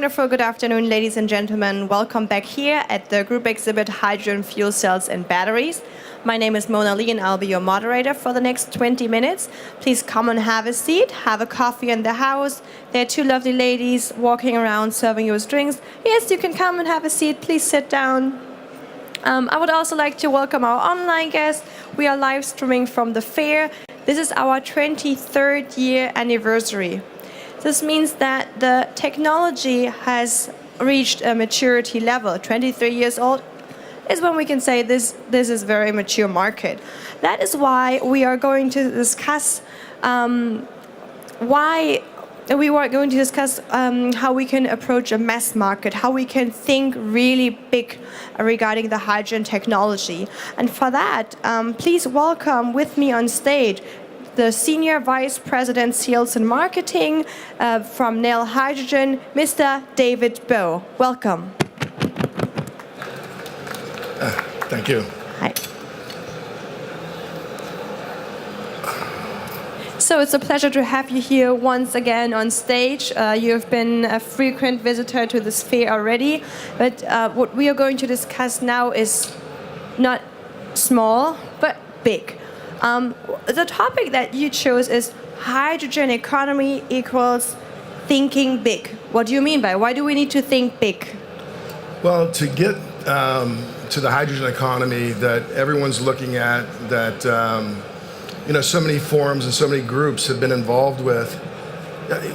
wonderful good afternoon, ladies and gentlemen. Welcome back here at the group exhibit Hydrogen Fuel Cells and Batteries. My name is Mona Lee and I'll be your moderator for the next 20 minutes. Please come and have a seat, have a coffee in the house. There are two lovely ladies walking around serving you with drinks. Yes, you can come and have a seat. Please sit down. I would also like to welcome our online guests. We are live streaming from the fair. This is our 23rd year anniversary. This means that the technology has reached a maturity level. 23 years old is when we can say this is a very mature market. That is why we are going to discuss how we can approach a mass market, how we can think really big regarding the hydrogen technology. And for that, please welcome with me on stage the Senior Vice President Sales and Marketing from Nel Hydrogen, Mr. David Bowe. Welcome. Thank you. Hi. So it's a pleasure to have you here once again on stage. You've been a frequent visitor to this fair already, but what we are going to discuss now is not small, but big. The topic that you chose is hydrogen economy equals thinking big. What do you mean by why do we need to think big? Well, to get to the hydrogen economy that everyone's looking at, that so many forums and so many groups have been involved with,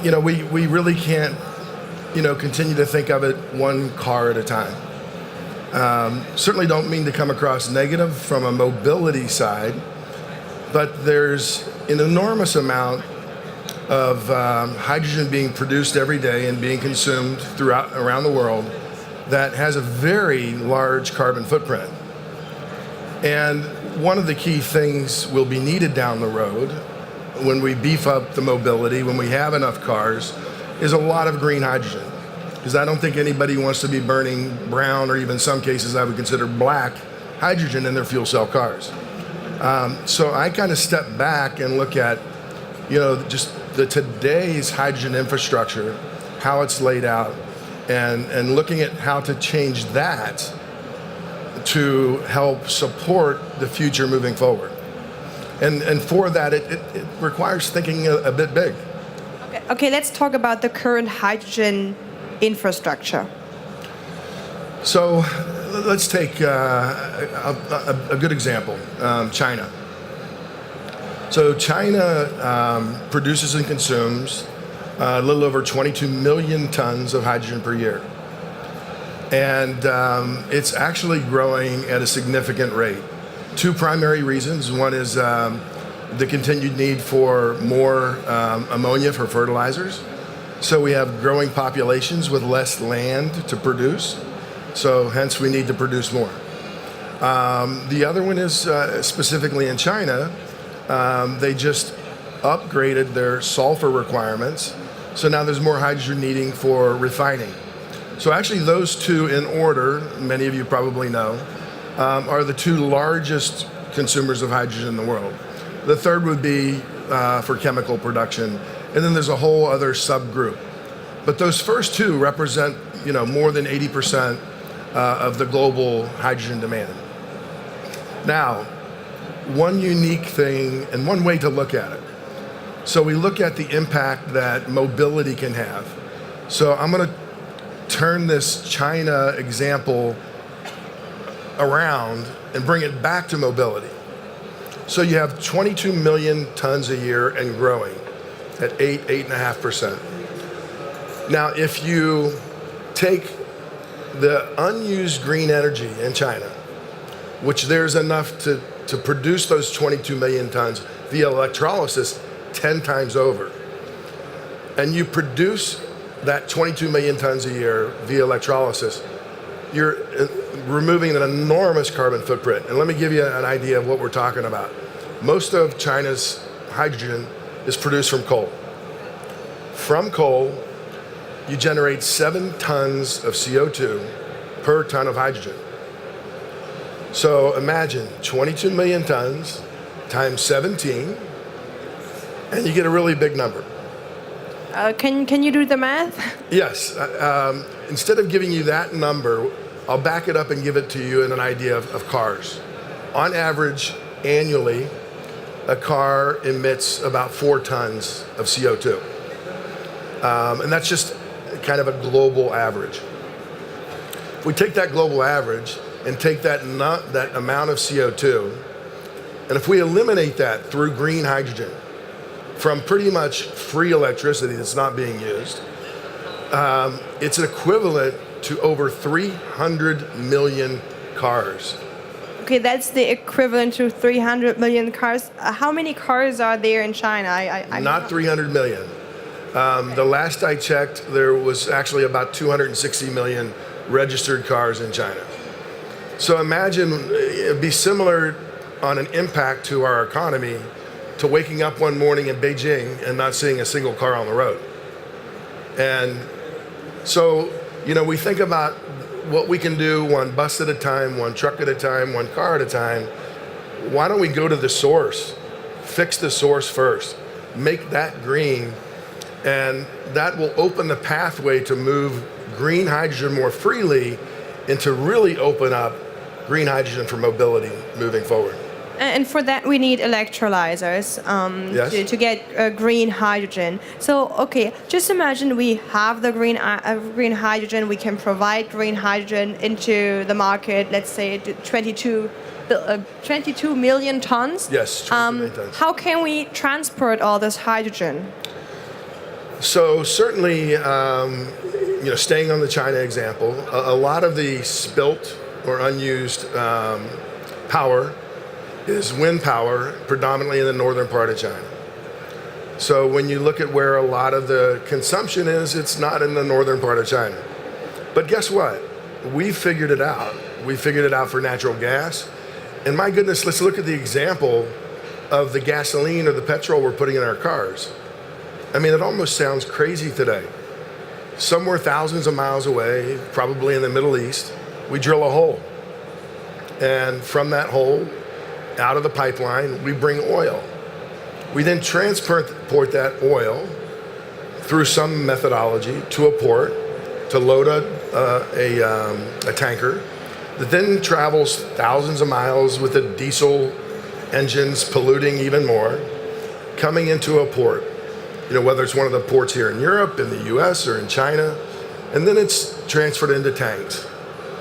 we really can't, continue to think of it one car at a time. Certainly don't mean to come across negative from a mobility side, but there's an enormous amount of hydrogen being produced every day and being consumed around the world that has a very large carbon footprint. And one of the key things will be needed down the road when we beef up the mobility, when we have enough cars, is a lot of green hydrogen. Because I don't think anybody wants to be burning brown, or even some cases I would consider black, hydrogen in their fuel cell cars. So I kind of step back and look at, just today's hydrogen infrastructure, how it's laid out, and looking at how to change that to help support the future moving forward. And for that, it requires thinking a bit big. Okay, let's talk about the current hydrogen infrastructure. So let's take a good example, China. So China produces and consumes a little over 22 million tons of hydrogen per year. And it's actually growing at a significant rate. Two primary reasons. One is the continued need for more ammonia for fertilizers. So we have growing populations with less land to produce. So hence we need to produce more. The other one is specifically in China, they just upgraded their sulfur requirements. So now there's more hydrogen needing for refining. So actually those two in order, many of you probably know, are the two largest consumers of hydrogen in the world. The third would be for chemical production. And then there's a whole other subgroup. But those first two represent, more than 80% of the global hydrogen demand. Now, one unique thing and one way to look at it. So we look at the impact that mobility can have. So I'm going to turn this China example around and bring it back to mobility. So you have 22 million tons a year and growing at 8.5%. Now, if you take the unused green energy in China, which there's enough to produce those 22 million tons via electrolysis 10 times over, and you produce that 22 million tons a year via electrolysis, you're removing an enormous carbon footprint. And let me give you an idea of what we're talking about. Most of China's hydrogen is produced from coal. From coal, you generate 7 tons of CO2 per ton of hydrogen. So imagine 22 million tons times 17, and you get a really big number. Can you do the math? Yes. Instead of giving you that number, I'll back it up and give it to you in an idea of cars. On average, annually, a car emits about 4 tons of CO2. And that's just kind of a global average. If we take that global average and take that amount of CO2, and if we eliminate that through green hydrogen from pretty much free electricity that's not being used, it's equivalent to over 300 million cars. Okay, that's the equivalent to 300 million cars. How many cars are there in China? Not 300 million. The last I checked, there was actually about 260 million registered cars in China. So imagine it'd be similar on an impact to our economy to waking up one morning in Beijing and not seeing a single car on the road. And so, we think about what we can do one bus at a time, one truck at a time, one car at a time. Why don't we go to the source, fix the source first, make that green, and that will open the pathway to move green hydrogen more freely and to really open up green hydrogen for mobility moving forward. And for that, we need electrolyzers Yes. to get green hydrogen. So, okay, just imagine we have the green hydrogen. We can provide green hydrogen into the market. Let's say 22 million tons. Yes, 22 million tons. How can we transport all this hydrogen? So certainly, staying on the China example, a lot of the spilt or unused power is wind power, predominantly in the northern part of China. So when you look at where a lot of the consumption is, it's not in the northern part of China. But guess what? We figured it out. We figured it out for natural gas. And my goodness, let's look at the example of the gasoline or the petrol we're putting in our cars. I mean, it almost sounds crazy today. Somewhere thousands of miles away, probably in the Middle East, we drill a hole. And from that hole, out of the pipeline, we bring oil. We then transport that oil through some methodology to a port to load a tanker that then travels thousands of miles with the diesel engines polluting even more, coming into a port. Whether it's one of the ports here in Europe, in the US, or in China, and then it's transferred into tanks.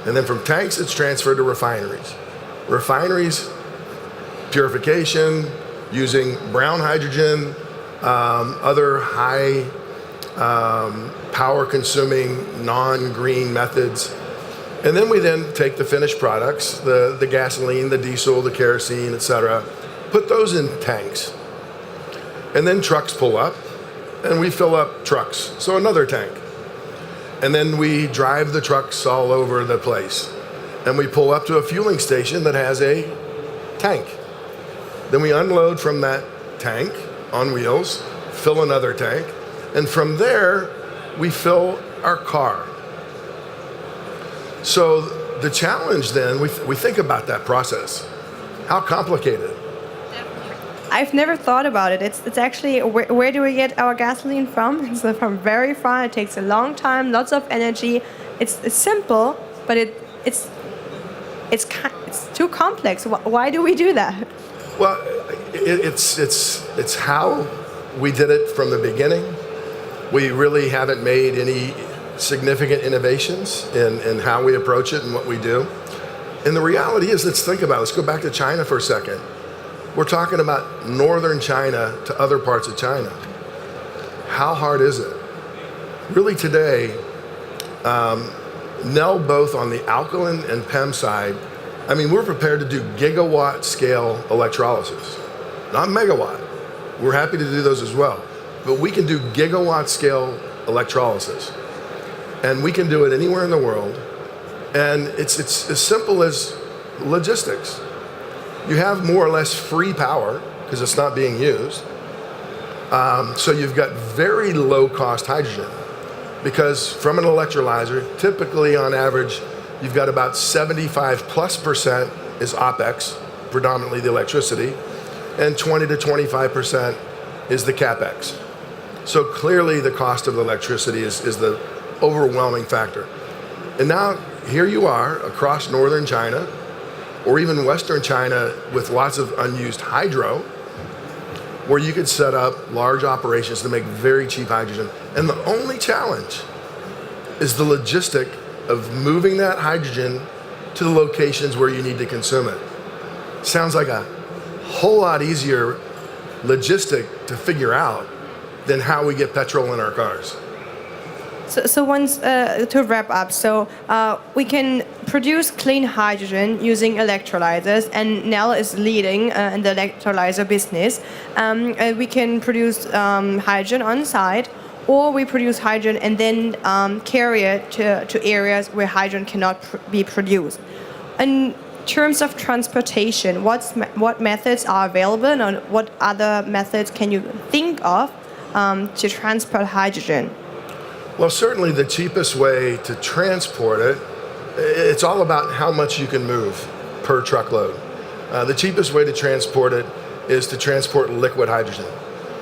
And then from tanks, it's transferred to refineries. Refineries, purification, using brown hydrogen, other high power consuming non-green methods. And then we take the finished products, the gasoline, the diesel, the kerosene, etc., put those in tanks. And then trucks pull up and we fill up trucks, so another tank. And then we drive the trucks all over the place. And we pull up to a fueling station that has a tank. Then we unload from that tank on wheels, fill another tank, and from there, we fill our car. So the challenge then, we think about that process. How complicated? I've never thought about it. It's actually, where do we get our gasoline from? It's from very far. It takes a long time, lots of energy. It's simple, but it's too complex. Why do we do that? Well, it's how we did it from the beginning. We really haven't made any significant innovations in how we approach it and what we do. And the reality is, let's think about it. Let's go back to China for a second. We're talking about northern China to other parts of China. How hard is it? Really today, Nel, both on the alkaline and PEM side, I mean, we're prepared to do gigawatt scale electrolysis, not megawatt. We're happy to do those as well. But we can do gigawatt scale electrolysis. And we can do it anywhere in the world. And it's as simple as logistics. You have more or less free power because it's not being used. So you've got very low cost hydrogen, because from an electrolyzer, typically on average, you've got about 75+% is OpEx, predominantly the electricity, and 20 to 25% is the CapEx. So clearly the cost of electricity is the overwhelming factor. And now here you are across northern China, or even western China, with lots of unused hydro, where you could set up large operations to make very cheap hydrogen. And the only challenge is the logistic of moving that hydrogen to the locations where you need to consume it. Sounds like a whole lot easier logistic to figure out than how we get petrol in our cars. So once to wrap up, we can produce clean hydrogen using electrolyzers, and Nel is leading in the electrolyzer business. We can produce hydrogen on site, or we produce hydrogen and then carry it to areas where hydrogen cannot be produced. In terms of transportation, what methods are available, and what other methods can you think of to transport hydrogen? Well, certainly the cheapest way to transport it, it's all about how much you can move per truckload. The cheapest way to transport it is to transport liquid hydrogen.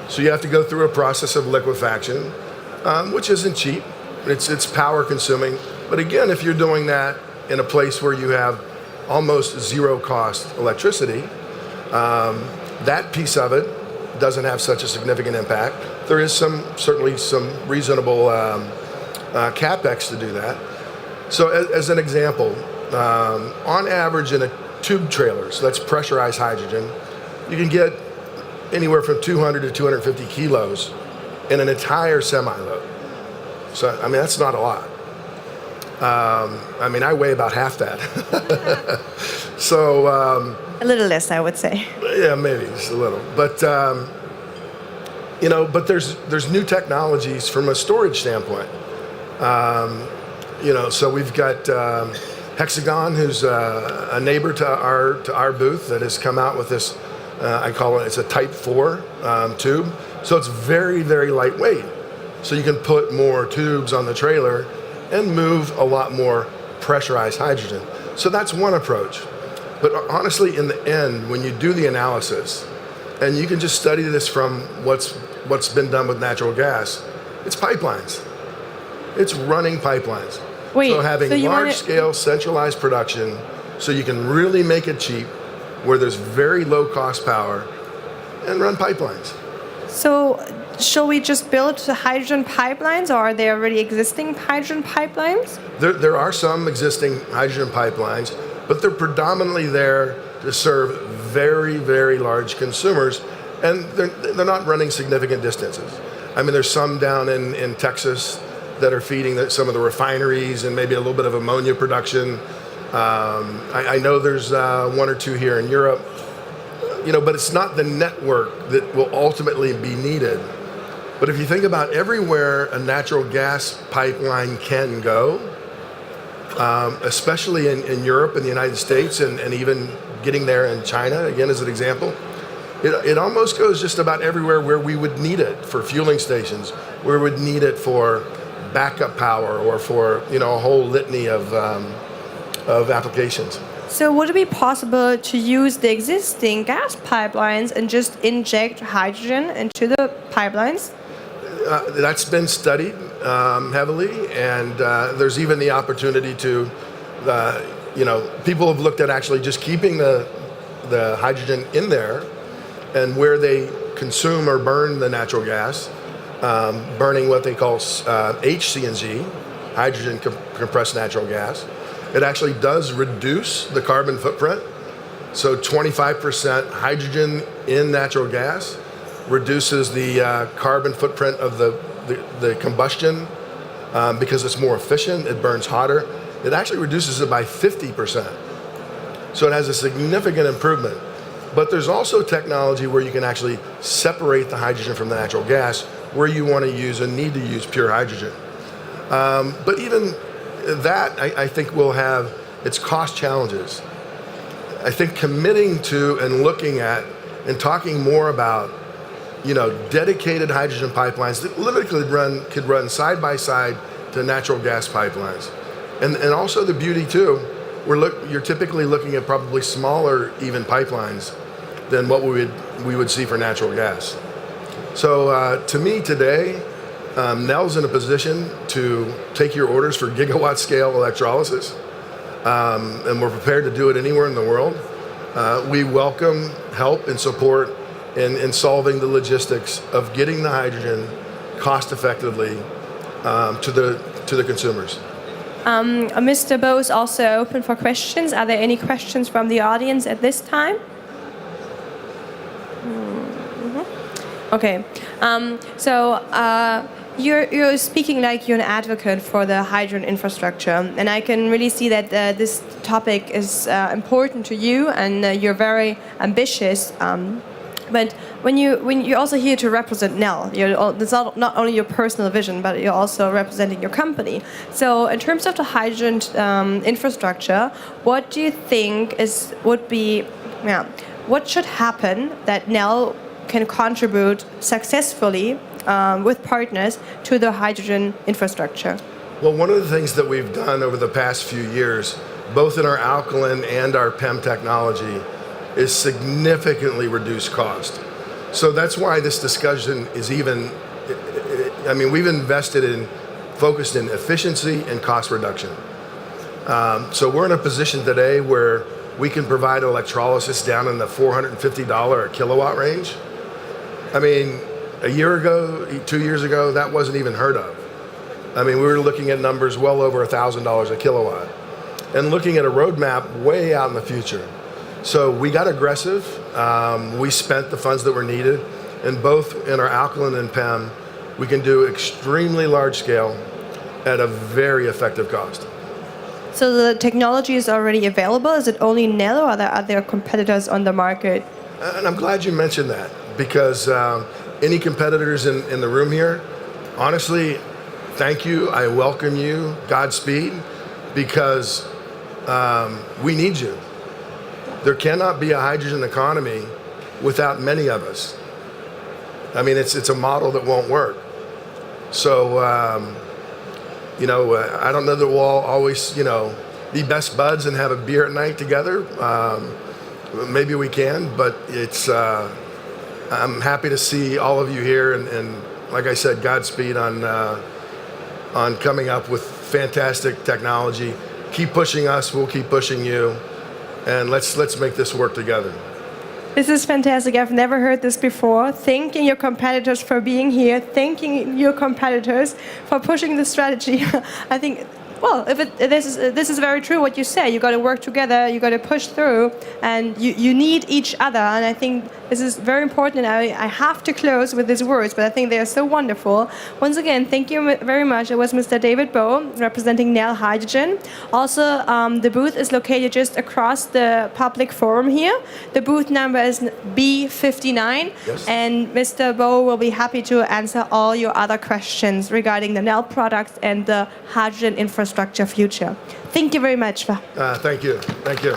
So you have to go through a process of liquefaction, which isn't cheap. It's power consuming. But again, if you're doing that in a place where you have almost zero cost electricity, that piece of it doesn't have such a significant impact. There is certainly some reasonable capex to do that. So as an example, on average in a tube trailer, so that's pressurized hydrogen, you can get anywhere from 200 to 250 kilos in an entire semi-load. So, I mean, that's not a lot. I mean, I weigh about half that. So... a little less, I would say. Yeah, maybe just a little. But, you know, but there's new technologies from a storage standpoint. You know, so we've got Hexagon, who's a neighbor to our booth, that has come out with this, I call it, it's a Type 4 tube. So it's very, very lightweight. So you can put more tubes on the trailer and move a lot more pressurized hydrogen. So that's one approach. But honestly, in the end, when you do the analysis, and you can just study this from what's been done with natural gas, it's pipelines. It's running pipelines. Wait, so having large-scale centralized production, so you can really make it cheap, where there's very low-cost power, and run pipelines. So shall we just build hydrogen pipelines, or are there already existing hydrogen pipelines? There are some existing hydrogen pipelines, but they're predominantly there to serve very, very large consumers, and they're not running significant distances. I mean, there's some down in Texas that are feeding some of the refineries and maybe a little bit of ammonia production. I know there's one or two here in Europe, you know, but it's not the network that will ultimately be needed. But if you think about everywhere a natural gas pipeline can go, especially in Europe and the United States, and even getting there in China, again as an example, it almost goes just about everywhere where we would need it for fueling stations, where we would need it for backup power, or for, you know, a whole litany of applications. So would it be possible to use the existing gas pipelines and just inject hydrogen into the pipelines? That's been studied heavily, and there's even the opportunity to, you know, people have looked at actually just keeping the hydrogen in there, and where they consume or burn the natural gas, burning what they call HCNG, hydrogen compressed natural gas. It actually does reduce the carbon footprint. So 25% hydrogen in natural gas reduces the carbon footprint of the combustion because it's more efficient, it burns hotter. It actually reduces it by 50%. So it has a significant improvement. But there's also technology where you can actually separate the hydrogen from the natural gas, where you want to use and need to use pure hydrogen. But even that, I think, will have its cost challenges. I think committing to and looking at and talking more about, you know, dedicated hydrogen pipelines that literally could run side by side to natural gas pipelines. And also the beauty too, you're typically looking at probably smaller even pipelines than what we would see for natural gas. So to me today, Nel's in a position to take your orders for gigawatt scale electrolysis, and we're prepared to do it anywhere in the world. We welcome help and support in solving the logistics of getting the hydrogen cost effectively to the consumers. Mr. Bo is also open for questions. Are there any questions from the audience at this time? Okay. You're speaking like you're an advocate for the hydrogen infrastructure, and I can really see that this topic is important to you, and you're very ambitious. But when you're also here to represent Nel, it's not only your personal vision, but you're also representing your company. So in terms of the hydrogen infrastructure, what do you think what should happen that Nel can contribute successfully with partners to the hydrogen infrastructure? Well, one of the things that we've done over the past few years, both in our alkaline and our PEM technology, is significantly reduce cost. So that's why this discussion is we've focused in efficiency and cost reduction. So we're in a position today where we can provide electrolysis down in the $450 a kilowatt range. I mean, a year ago, 2 years ago, that wasn't even heard of. I mean, we were looking at numbers well over $1,000 a kilowatt and looking at a roadmap way out in the future. So we got aggressive. We spent the funds that were needed, and both in our alkaline and PEM, we can do extremely large scale at a very effective cost. So the technology is already available. Is it only Nel, or are there competitors on the market? And I'm glad you mentioned that, because any competitors in the room here, honestly, thank you. I welcome you. Godspeed, because we need you. There cannot be a hydrogen economy without many of us. I mean, it's a model that won't work. So, I don't know that we'll all always, be best buds and have a beer at night together. Maybe we can, but I'm happy to see all of you here, and like I said, Godspeed on coming up with fantastic technology. Keep pushing us, we'll keep pushing you. And let's make this work together. This is fantastic. I've never heard this before. Thanking your competitors for being here. Thanking your competitors for pushing the strategy. I think, well, this is very true what you say. You got to work together. You got to push through, and you need each other. And I think this is very important. And I have to close with these words, but I think they are so wonderful. Once again, thank you very much. It was Mr. David Bo representing Nel Hydrogen. Also, the booth is located just across the public forum here. The booth number is B59, yes. And Mr. Bo will be happy to answer all your other questions regarding the Nel products and the hydrogen infrastructure future. Thank you very much. Thank you. Thank you.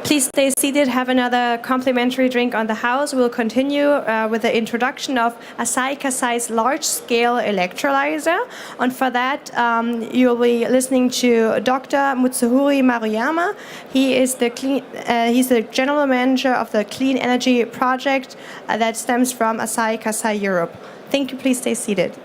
Please stay seated, have another complimentary drink on the house. We'll continue with the introduction of Asahi Kasei's large-scale electrolyzer. And for that, you'll be listening to Dr. Mutsuhuri Maruyama. He's the general manager of the Clean Energy Project that stems from Asahi Kasei Europe. Thank you. Please stay seated.